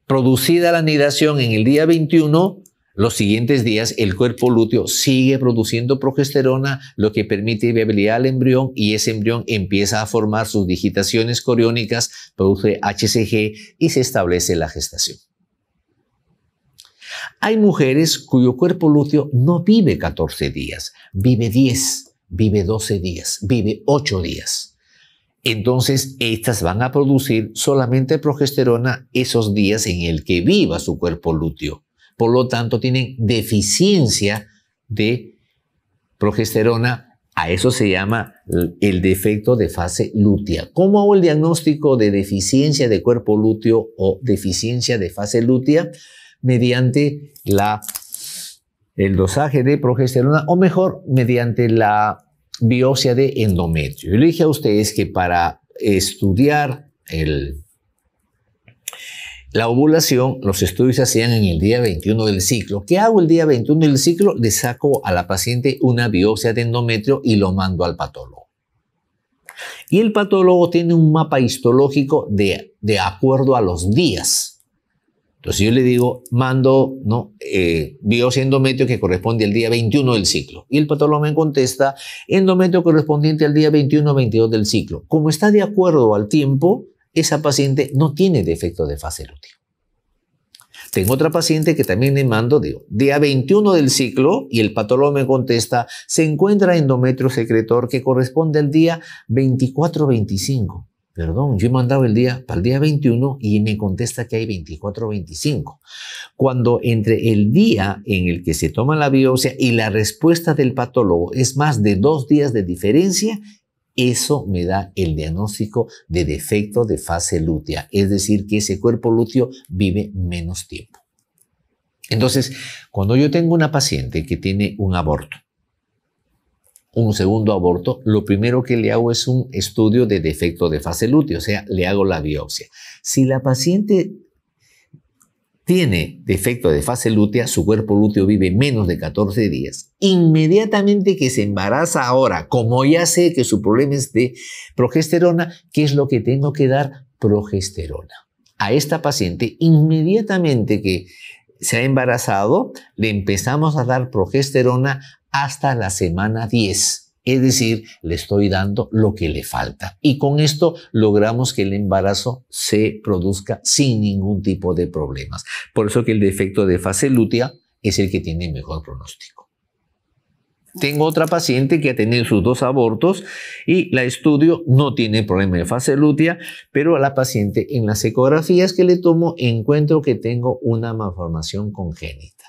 producida la anidación en el día 21, los siguientes días el cuerpo lúteo sigue produciendo progesterona, lo que permite viabilidad al embrión y ese embrión empieza a formar sus digitaciones coriónicas, produce HCG y se establece la gestación. Hay mujeres cuyo cuerpo lúteo no vive 14 días, vive 10, vive 12 días, vive 8 días. Entonces, estas van a producir solamente progesterona esos días en el que viva su cuerpo lúteo. Por lo tanto, tienen deficiencia de progesterona. A eso se llama el defecto de fase lútea. ¿Cómo hago el diagnóstico de deficiencia de cuerpo lúteo o deficiencia de fase lútea? Mediante el dosaje de progesterona o mejor, mediante la biopsia de endometrio. Yo le dije a ustedes que para estudiar la ovulación, los estudios se hacían en el día 21 del ciclo. ¿Qué hago el día 21 del ciclo? Le saco a la paciente una biopsia de endometrio y lo mando al patólogo. Y el patólogo tiene un mapa histológico de acuerdo a los días. Entonces yo le digo, mando biopsia endometrio que corresponde al día 21 del ciclo. Y el patólogo me contesta, endometrio correspondiente al día 21 o 22 del ciclo. Como está de acuerdo al tiempo, esa paciente no tiene defecto de fase lútea. Tengo otra paciente que también le mando, digo, día 21 del ciclo, y el patólogo me contesta, se encuentra endometrio secretor que corresponde al día 24-25. Perdón, yo he mandado para el día 21 y me contesta que hay 24-25. Cuando entre el día en el que se toma la biopsia y la respuesta del patólogo es más de 2 días de diferencia, eso me da el diagnóstico de defecto de fase lútea, es decir, que ese cuerpo lúteo vive menos tiempo. Entonces, cuando yo tengo una paciente que tiene un aborto, un segundo aborto, lo primero que le hago es un estudio de defecto de fase lútea, o sea, le hago la biopsia. Si la paciente tiene defecto de fase lútea, su cuerpo lúteo vive menos de 14 días. Inmediatamente que se embaraza ahora, como ya sé que su problema es de progesterona, ¿qué es lo que tengo que dar? Progesterona. A esta paciente, inmediatamente que se ha embarazado, le empezamos a dar progesterona hasta la semana 10. Es decir, le estoy dando lo que le falta. Y con esto logramos que el embarazo se produzca sin ningún tipo de problemas. Por eso que el defecto de fase lútea es el que tiene mejor pronóstico. Tengo otra paciente que ha tenido sus 2 abortos y la estudio, no tiene problema de fase lútea, pero a la paciente en las ecografías que le tomo encuentro que tengo una malformación congénita.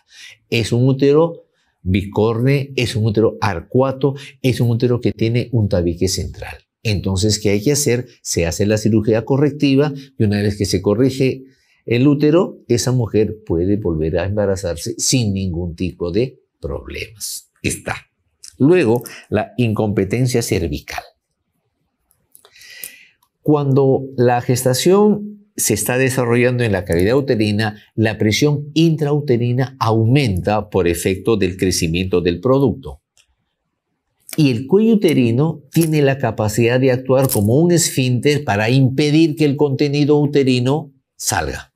Es un útero bicorne, es un útero arcuato, es un útero que tiene un tabique central. Entonces, ¿qué hay que hacer? Se hace la cirugía correctiva y una vez que se corrige el útero, esa mujer puede volver a embarazarse sin ningún tipo de problemas. Está. Luego, la incompetencia cervical. Cuando la gestación se está desarrollando en la cavidad uterina, la presión intrauterina aumenta por efecto del crecimiento del producto. Y el cuello uterino tiene la capacidad de actuar como un esfínter para impedir que el contenido uterino salga.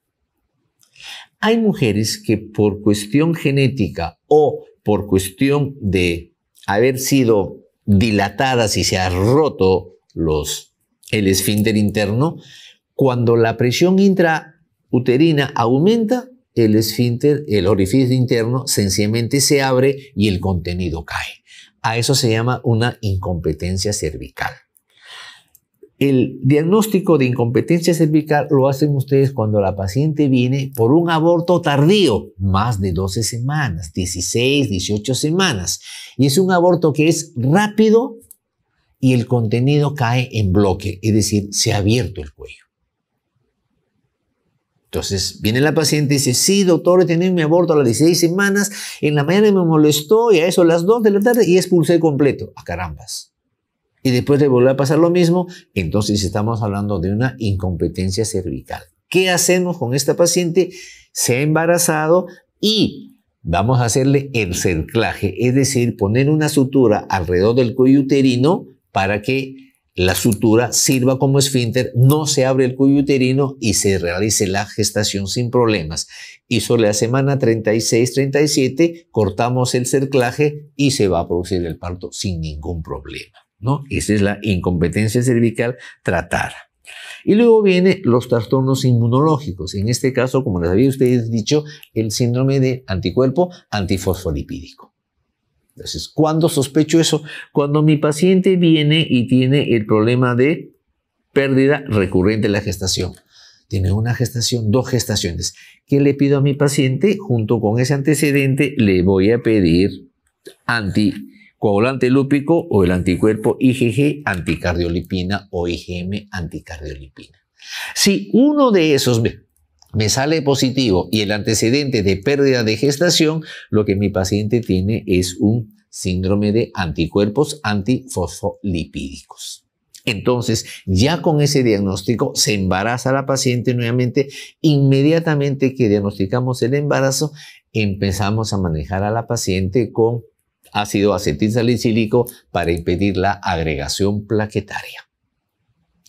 Hay mujeres que por cuestión genética o por cuestión de haber sido dilatadas y se ha roto el esfínter interno, cuando la presión intrauterina aumenta, el esfínter, el orificio interno, sencillamente se abre y el contenido cae. A eso se llama una incompetencia cervical. El diagnóstico de incompetencia cervical lo hacen ustedes cuando la paciente viene por un aborto tardío, más de 12 semanas, 16, 18 semanas. Y es un aborto que es rápido y el contenido cae en bloque, es decir, se ha abierto el cuello. Entonces viene la paciente y dice, sí, doctor, he tenido mi aborto a las 16 semanas, en la mañana me molestó y a eso a las 2 de la tarde y expulsé completo. ¡A carambas! Y después de volver a pasar lo mismo, entonces estamos hablando de una incompetencia cervical. ¿Qué hacemos con esta paciente? Se ha embarazado y vamos a hacerle el cerclaje, es decir, poner una sutura alrededor del cuello uterino para que la sutura sirva como esfínter, no se abre el cuello uterino y se realice la gestación sin problemas. Y sobre la semana 36-37 cortamos el cerclaje y se va a producir el parto sin ningún problema, ¿no? Esa es la incompetencia cervical tratada. Y luego vienen los trastornos inmunológicos. En este caso, como les había ustedes dicho, el síndrome de anticuerpo antifosfolipídico. Entonces, ¿cuándo sospecho eso? Cuando mi paciente viene y tiene el problema de pérdida recurrente de la gestación. Tiene una gestación, 2 gestaciones. ¿Qué le pido a mi paciente? Junto con ese antecedente, le voy a pedir anticoagulante lúpico o el anticuerpo IgG anticardiolipina o IgM anticardiolipina. Si uno de esos me sale positivo y el antecedente de pérdida de gestación, lo que mi paciente tiene es un síndrome de anticuerpos antifosfolipídicos. Entonces, ya con ese diagnóstico se embaraza la paciente nuevamente. Inmediatamente que diagnosticamos el embarazo, empezamos a manejar a la paciente con ácido acetilsalicílico para impedir la agregación plaquetaria.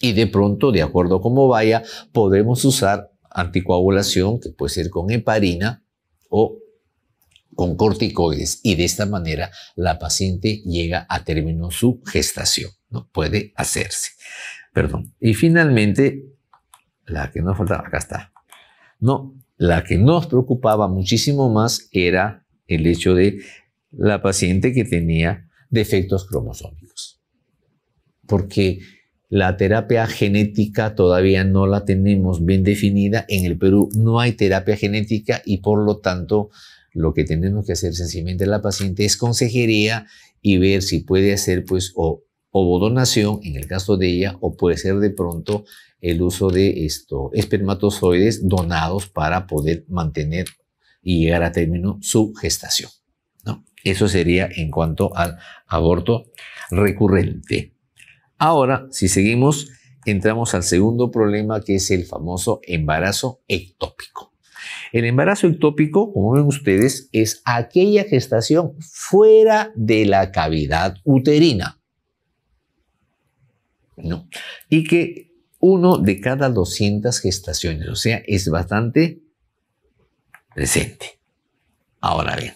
Y de pronto, de acuerdo a cómo vaya, podemos usar anticoagulación, que puede ser con heparina o con corticoides, y de esta manera la paciente llega a término su gestación, ¿no? Puede hacerse. Perdón. Y finalmente, la que nos faltaba, acá está. No, La que nos preocupaba muchísimo más era el hecho de la paciente que tenía defectos cromosómicos. Porque la terapia genética todavía no la tenemos bien definida. En el Perú no hay terapia genética y por lo tanto lo que tenemos que hacer sencillamente a la paciente es consejería y ver si puede hacer pues o ovodonación en el caso de ella o puede ser de pronto el uso de espermatozoides donados para poder mantener y llegar a término su gestación, ¿no? Eso sería en cuanto al aborto recurrente. Ahora, si seguimos, entramos al segundo problema que es el famoso embarazo ectópico. El embarazo ectópico, como ven ustedes, es aquella gestación fuera de la cavidad uterina, ¿no? Y que 1 de cada 200 gestaciones, o sea, es bastante presente. Ahora bien,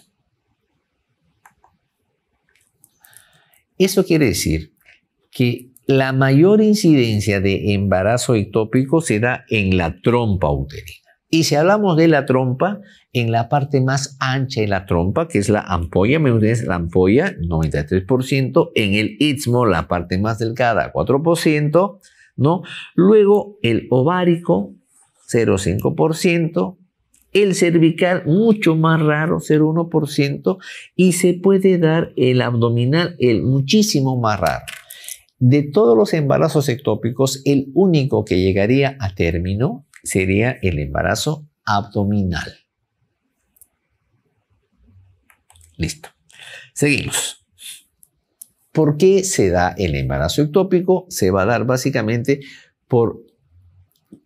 eso quiere decir que la mayor incidencia de embarazo ectópico se da en la trompa uterina. Y si hablamos de la trompa, en la parte más ancha de la trompa, que es la ampolla, me ustedes la ampolla, 93%, en el istmo, la parte más delgada, 4%, ¿no? Luego el ovárico, 0,5%, el cervical, mucho más raro, 0,1%, y se puede dar el abdominal, el muchísimo más raro. De todos los embarazos ectópicos, el único que llegaría a término sería el embarazo abdominal. Listo. Seguimos. ¿Por qué se da el embarazo ectópico? Se va a dar básicamente por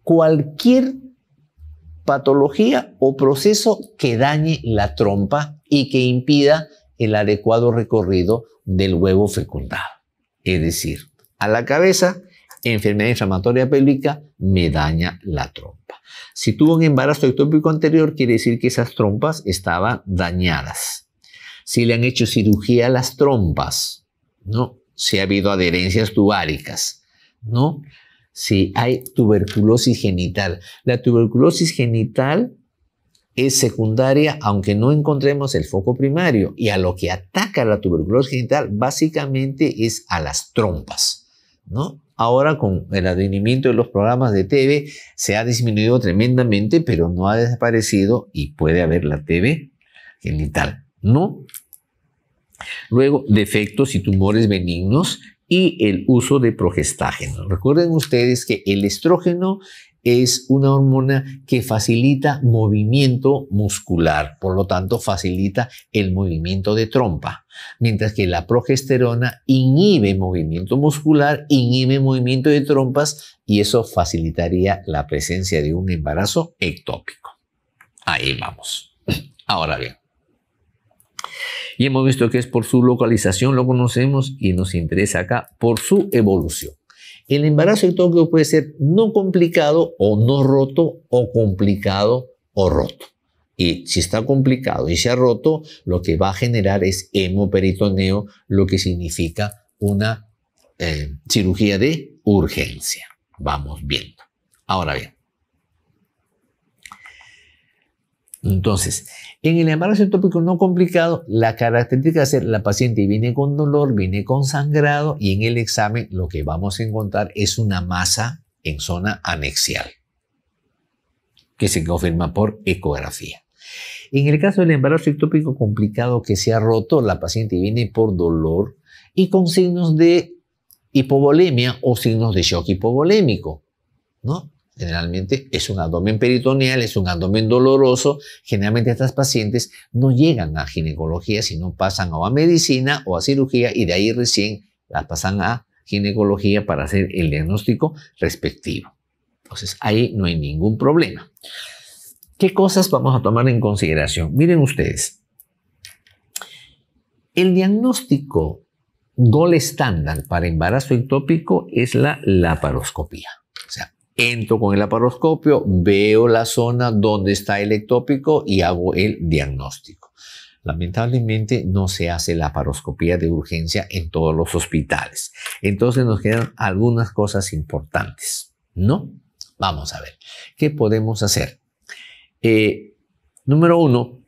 cualquier patología o proceso que dañe la trompa y que impida el adecuado recorrido del huevo fecundado. Es decir, a la cabeza, enfermedad inflamatoria pélvica, me daña la trompa. Si tuvo un embarazo ectópico anterior, quiere decir que esas trompas estaban dañadas. Si le han hecho cirugía a las trompas, ¿no? Si ha habido adherencias tubáricas, ¿no? Si hay tuberculosis genital. La tuberculosis genital es secundaria, aunque no encontremos el foco primario. Y a lo que ataca la tuberculosis genital básicamente es a las trompas, ¿no? Ahora con el advenimiento de los programas de TB se ha disminuido tremendamente, pero no ha desaparecido y puede haber la TB genital, ¿no? Luego, defectos y tumores benignos y el uso de progestágeno. Recuerden ustedes que el estrógeno es una hormona que facilita movimiento muscular, por lo tanto facilita el movimiento de trompa, mientras que la progesterona inhibe movimiento muscular, inhibe movimiento de trompas y eso facilitaría la presencia de un embarazo ectópico. Ahí vamos. Ahora bien, y hemos visto que es por su localización, lo conocemos y nos interesa acá por su evolución. El embarazo ectópico puede ser no complicado o no roto o complicado o roto. Y si está complicado y se ha roto, lo que va a generar es hemoperitoneo, lo que significa una cirugía de urgencia. Vamos viendo. Ahora bien. Entonces, en el embarazo ectópico no complicado, la característica es que la paciente viene con dolor, viene con sangrado y en el examen lo que vamos a encontrar es una masa en zona anexial, que se confirma por ecografía. En el caso del embarazo ectópico complicado que se ha roto, la paciente viene por dolor y con signos de hipovolemia o signos de shock hipovolémico, ¿no? Generalmente es un abdomen peritoneal, es un abdomen doloroso. Generalmente estas pacientes no llegan a ginecología, sino pasan o a medicina o a cirugía y de ahí recién las pasan a ginecología para hacer el diagnóstico respectivo. Entonces ahí no hay ningún problema. ¿Qué cosas vamos a tomar en consideración? Miren ustedes. El diagnóstico gold estándar para embarazo ectópico es la laparoscopía. O sea, entro con el laparoscopio, veo la zona donde está el ectópico y hago el diagnóstico. Lamentablemente no se hace laparoscopía de urgencia en todos los hospitales. Entonces nos quedan algunas cosas importantes, ¿no? Vamos a ver, ¿qué podemos hacer? Número 1,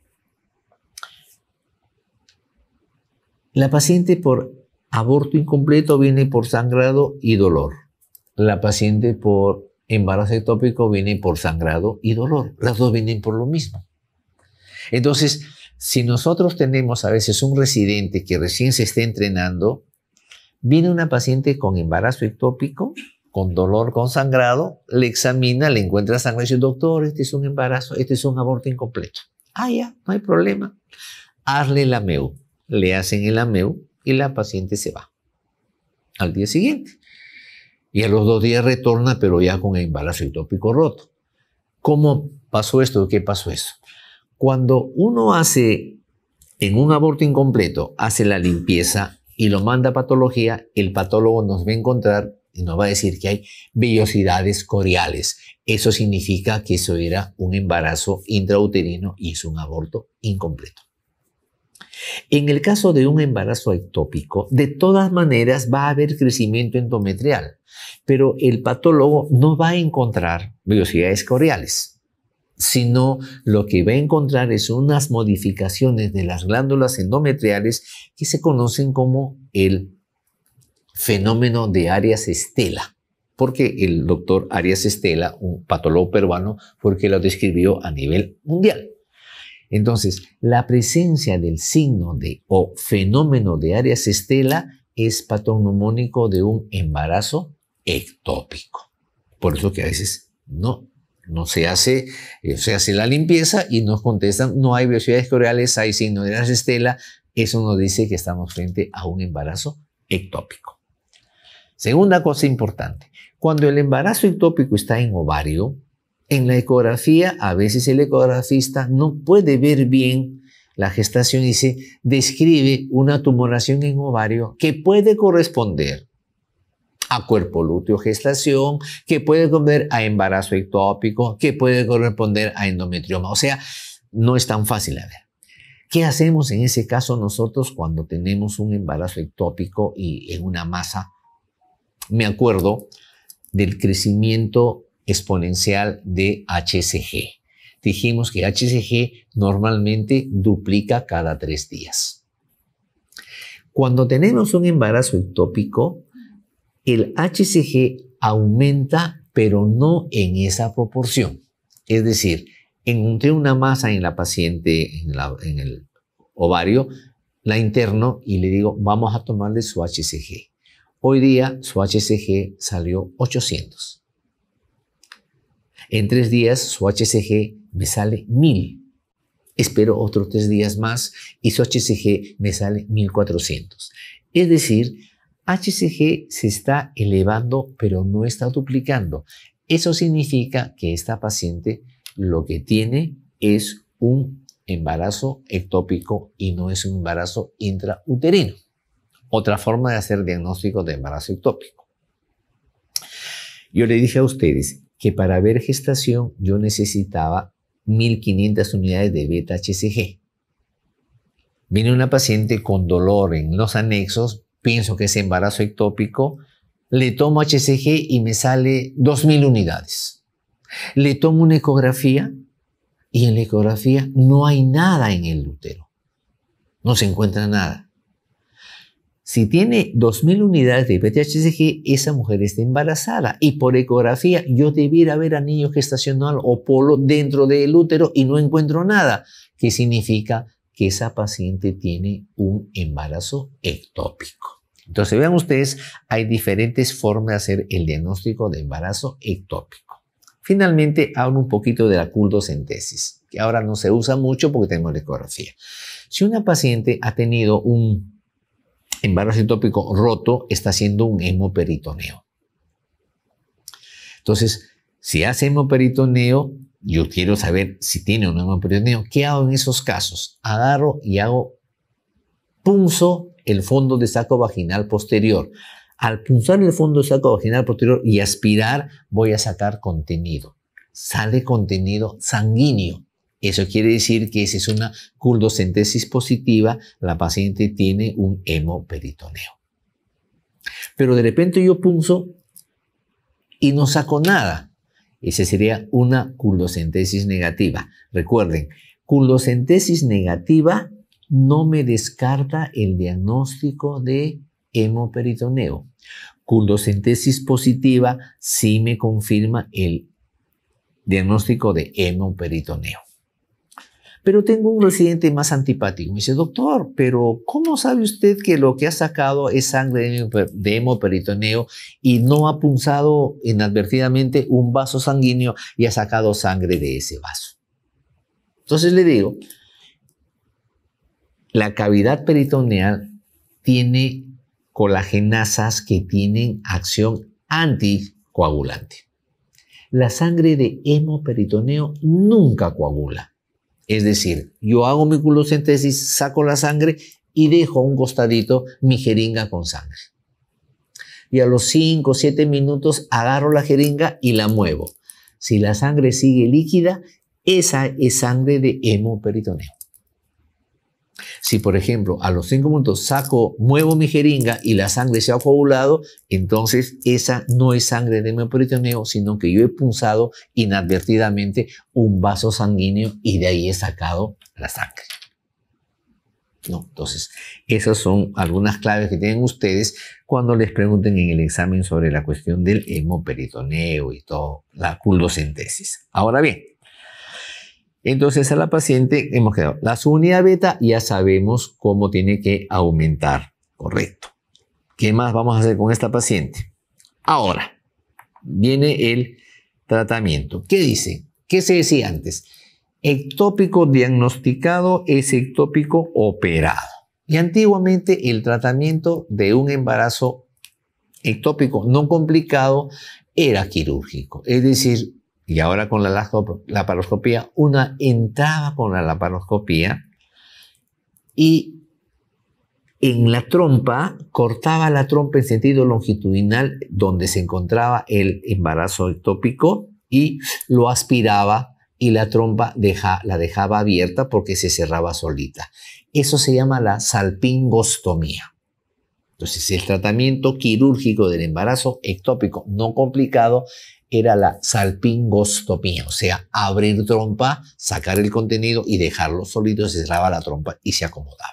la paciente por aborto incompleto viene por sangrado y dolor. La paciente por embarazo ectópico viene por sangrado y dolor. Las dos vienen por lo mismo. Entonces, si nosotros tenemos a veces un residente que recién se está entrenando, viene una paciente con embarazo ectópico, con dolor, con sangrado, le examina, le encuentra sangre y dice, doctor, este es un embarazo, este es un aborto incompleto. Ah, ya, no hay problema. Hazle el AMEU. Le hacen el AMEU y la paciente se va al día siguiente. Y a los 2 días retorna, pero ya con el embarazo ectópico roto. ¿Cómo pasó esto? ¿Qué pasó eso? Cuando uno hace, en un aborto incompleto, hace la limpieza y lo manda a patología, el patólogo nos va a encontrar y nos va a decir que hay vellosidades coriales. Eso significa que eso era un embarazo intrauterino y es un aborto incompleto. En el caso de un embarazo ectópico, de todas maneras va a haber crecimiento endometrial, pero el patólogo no va a encontrar vellosidades coriales, sino lo que va a encontrar es unas modificaciones de las glándulas endometriales que se conocen como el fenómeno de Arias Estela, porque el doctor Arias Estela, un patólogo peruano, fue el que lo describió a nivel mundial. Entonces, la presencia del signo o fenómeno de Arias Estela es patronomónico de un embarazo ectópico. Por eso que a veces no se hace la limpieza y nos contestan, no hay vellosidades coriales, hay signo de Arias Estela. Eso nos dice que estamos frente a un embarazo ectópico. Segunda cosa importante, cuando el embarazo ectópico está en ovario, en la ecografía, a veces el ecografista no puede ver bien la gestación y se describe una tumoración en ovario que puede corresponder a cuerpo lúteo gestación, que puede corresponder a embarazo ectópico, que puede corresponder a endometrioma. O sea, no es tan fácil a ver. ¿Qué hacemos en ese caso nosotros cuando tenemos un embarazo ectópico y en una masa? Me acuerdo del crecimiento exponencial de HCG. Dijimos que HCG normalmente duplica cada 3 días. Cuando tenemos un embarazo ectópico, el HCG aumenta, pero no en esa proporción. Es decir, encontré una masa en la paciente, en el ovario, la interno y le digo, vamos a tomarle su HCG. Hoy día su HCG salió 800. En 3 días su HCG me sale 1000. Espero otros 3 días más y su HCG me sale 1400. Es decir, HCG se está elevando pero no está duplicando. Eso significa que esta paciente lo que tiene es un embarazo ectópico y no es un embarazo intrauterino. Otra forma de hacer diagnóstico de embarazo ectópico. Yo le dije a ustedes que para ver gestación yo necesitaba 1500 unidades de beta-HCG. Viene una paciente con dolor en los anexos, pienso que es embarazo ectópico, le tomo HCG y me sale 2000 unidades. Le tomo una ecografía y en la ecografía no hay nada en el útero. No se encuentra nada. Si tiene 2000 unidades de beta-HCG, esa mujer está embarazada y por ecografía yo debiera ver anillo gestacional o polo dentro del útero y no encuentro nada, que significa que esa paciente tiene un embarazo ectópico. Entonces vean ustedes, hay diferentes formas de hacer el diagnóstico de embarazo ectópico. Finalmente hablo un poquito de la cultocentesis, que ahora no se usa mucho porque tenemos la ecografía. Si una paciente ha tenido un embarazo ectópico roto, está haciendo un hemoperitoneo. Entonces, si hace hemoperitoneo, yo quiero saber si tiene un hemoperitoneo. ¿Qué hago en esos casos? Agarro y punzo el fondo de saco vaginal posterior. Al punzar el fondo de saco vaginal posterior y aspirar, voy a sacar contenido. Sale contenido sanguíneo. Eso quiere decir que esa es una cultocentesis positiva, la paciente tiene un hemoperitoneo. Pero de repente yo punzo y no saco nada. Esa sería una culocentesis negativa. Recuerden, culocentesis negativa no me descarta el diagnóstico de hemoperitoneo. Culocentesis positiva sí me confirma el diagnóstico de hemoperitoneo. Pero tengo un residente más antipático. Me dice, doctor, pero ¿cómo sabe usted que lo que ha sacado es sangre de hemoperitoneo y no ha punzado inadvertidamente un vaso sanguíneo y ha sacado sangre de ese vaso? Entonces le digo, la cavidad peritoneal tiene colagenasas que tienen acción anticoagulante. La sangre de hemoperitoneo nunca coagula. Es decir, yo hago mi culocentesis, saco la sangre y dejo a un costadito mi jeringa con sangre. Y a los 5 o 7 minutos agarro la jeringa y la muevo. Si la sangre sigue líquida, esa es sangre de hemoperitoneo. Si, por ejemplo, a los 5 minutos muevo mi jeringa y la sangre se ha coagulado, entonces esa no es sangre de hemoperitoneo, sino que yo he punzado inadvertidamente un vaso sanguíneo y de ahí he sacado la sangre. No, entonces, esas son algunas claves que tienen ustedes cuando les pregunten en el examen sobre la cuestión del hemoperitoneo y todo, la culocentesis. Ahora bien, entonces a la paciente hemos quedado. La subunidad beta ya sabemos cómo tiene que aumentar. Correcto. ¿Qué más vamos a hacer con esta paciente? Ahora, viene el tratamiento. ¿Qué dice? ¿Qué se decía antes? Ectópico diagnosticado es ectópico operado. Y antiguamente el tratamiento de un embarazo ectópico no complicado era quirúrgico. Es decir, y ahora con la laparoscopía, una entrada con la laparoscopía y en la trompa, cortaba la trompa en sentido longitudinal donde se encontraba el embarazo ectópico y lo aspiraba y la trompa la dejaba abierta porque se cerraba solita. Eso se llama la salpingostomía. Entonces, el tratamiento quirúrgico del embarazo ectópico no complicado era la salpingostomía, o sea, abrir trompa, sacar el contenido y dejarlo solito, se cerraba la trompa y se acomodaba.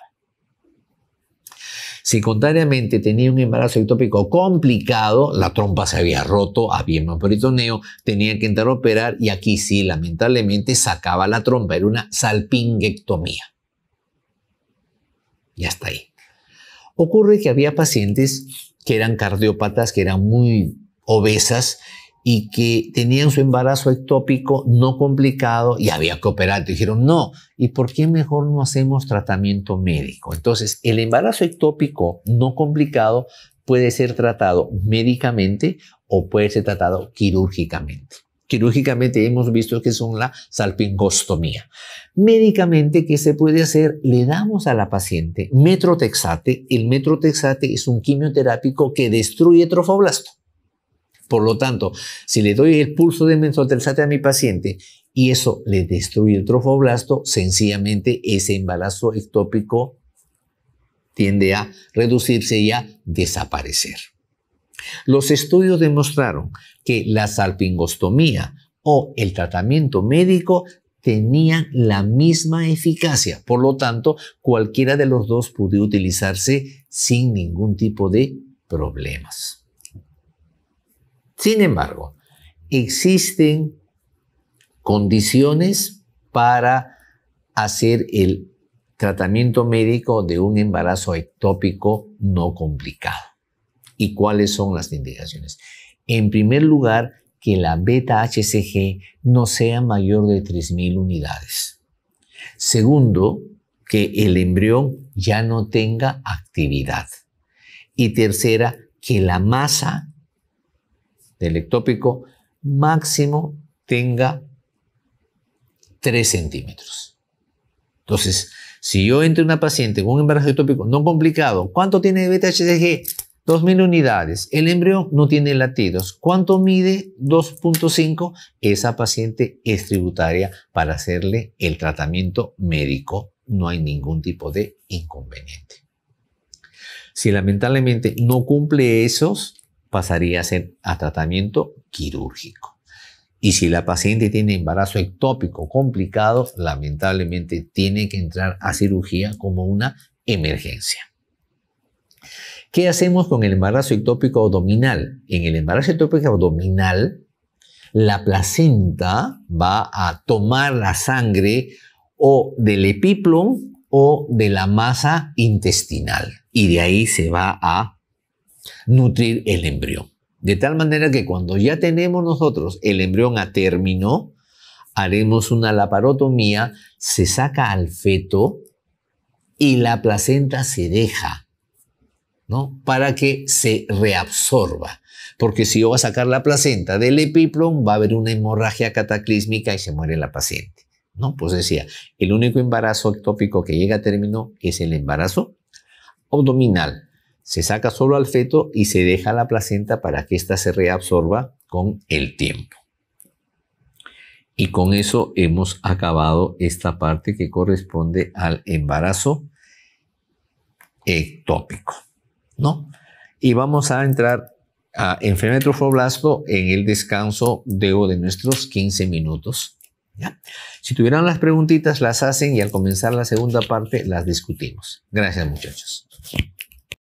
Si contrariamente tenía un embarazo ectópico complicado, la trompa se había roto, había hemoperitoneo, tenía que entrar a operar y aquí sí, lamentablemente, sacaba la trompa, era una salpingectomía. Ya está ahí. Ocurre que había pacientes que eran cardiópatas, que eran muy obesas y que tenían su embarazo ectópico no complicado y había que operar. Dijeron, no, ¿y por qué mejor no hacemos tratamiento médico? Entonces, el embarazo ectópico no complicado puede ser tratado médicamente o puede ser tratado quirúrgicamente. Quirúrgicamente hemos visto que son la salpingostomía. Médicamente, ¿qué se puede hacer? Le damos a la paciente metrotexate. El metrotexate es un quimioterápico que destruye trofoblasto. Por lo tanto, si le doy el pulso de metrotexate a mi paciente y eso le destruye el trofoblasto, sencillamente ese embarazo ectópico tiende a reducirse y a desaparecer. Los estudios demostraron que la salpingostomía o el tratamiento médico tenían la misma eficacia. Por lo tanto, cualquiera de los dos puede utilizarse sin ningún tipo de problemas. Sin embargo, existen condiciones para hacer el tratamiento médico de un embarazo ectópico no complicado. ¿Y cuáles son las indicaciones? En primer lugar, que la beta-HCG no sea mayor de 3.000 unidades. Segundo, que el embrión ya no tenga actividad. Y tercera, que la masa del ectópico máximo tenga 3 centímetros. Entonces, si yo entro una paciente con un embarazo ectópico no complicado, ¿cuánto tiene de beta-HCG? 2.000 unidades. El embrión no tiene latidos. ¿Cuánto mide? 2.5. Esa paciente es tributaria para hacerle el tratamiento médico. No hay ningún tipo de inconveniente. Si lamentablemente no cumple esos, pasaría a ser a tratamiento quirúrgico. Y si la paciente tiene embarazo ectópico complicado, lamentablemente tiene que entrar a cirugía como una emergencia. ¿Qué hacemos con el embarazo ectópico abdominal? En el embarazo ectópico abdominal, la placenta va a tomar la sangre o del epiplom o de la masa intestinal y de ahí se va a nutrir el embrión. De tal manera que cuando ya tenemos nosotros el embrión a término, haremos una laparotomía, se saca al feto y la placenta se deja, ¿no? Para que se reabsorba. Porque si yo voy a sacar la placenta del epiplom, va a haber una hemorragia cataclísmica y se muere la paciente, ¿no? Pues decía, el único embarazo ectópico que llega a término es el embarazo abdominal. Se saca solo al feto y se deja la placenta para que ésta se reabsorba con el tiempo. Y con eso hemos acabado esta parte que corresponde al embarazo ectópico, ¿no? Y vamos a entrar a enfermedad de trofoblasto en el descanso de nuestros 15 minutos. ¿Ya? Si tuvieran las preguntitas, las hacen y al comenzar la segunda parte las discutimos. Gracias, muchachos.